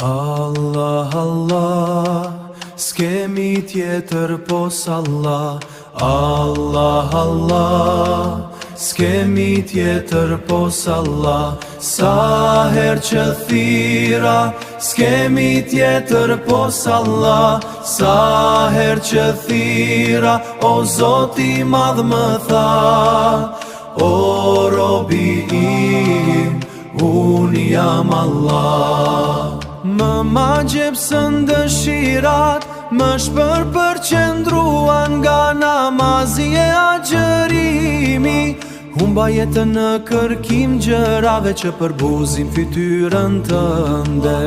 Allah, Allah, s'kemi tjetër pos Allah. Allah, Allah, s'kemi tjetër pos Allah. Sa her që thira, s'kemi tjetër pos Allah. Sa her që thira, o Zoti madh më tha, o robi im, unë jam Allah. Më ma gjepsën dëshirat, më shpërqendruan nga namazi e agjërimi. Humba jetën në kërkim gjërave që përbuzin fytyrën tënde.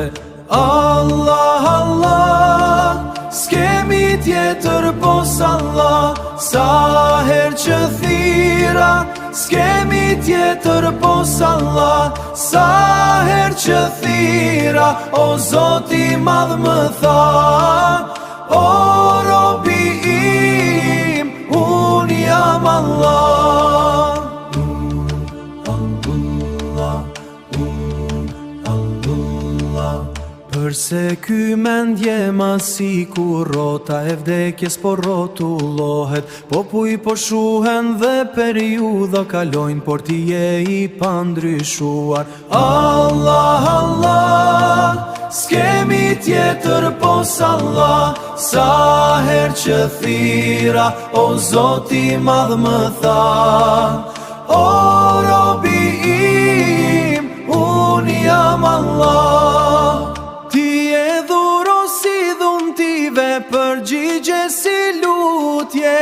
Allah, Allah, s'kemi tjetër pos Allah. Sa her që thira, s'kemi tjetër pos Allah. Sa her që thira, o Zoti madh më tha, o robi im, unë jam Allah. Përse ky mendje ma si ku rota e vdekjes po rotullohet, po puj po shuhen dhe periudha kalojnë, por ti je i pandryshuar. Allah, Allah, s'kemi tjetër pos Allah. Sa her që thira, o Zoti madh më tha, o robi im, unë jam Allah. Ti e dhuro si dhuntive, përgjigje si lutje.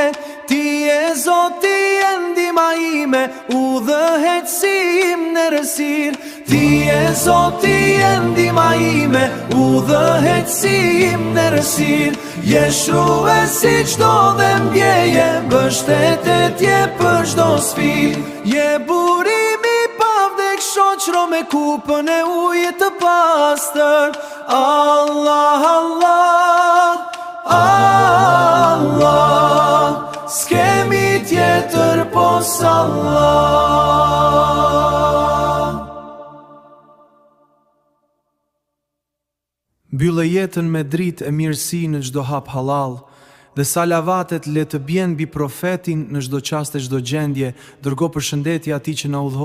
Ti e Zoti e ndihma ime, udhëheqësim në rësir. Ti e Zoti e ndihma ime, udhëheqësim në rësir. Je shruesi çdo dhe mbjeje, mbështetetje për çdo sfidë. Je burimi pa vdek, shoqëro me kupën e ujit të pastër. Allah, Allah, Allah, s'kemi tjetër pos Allah. Mbyllë jetën me dritë e mirësi në çdo hap halal, dhe salavatet le të bjen mbi profetin në çdo çast e çdo gjendje. Dërgo përshëndetje atij që na udhëzon.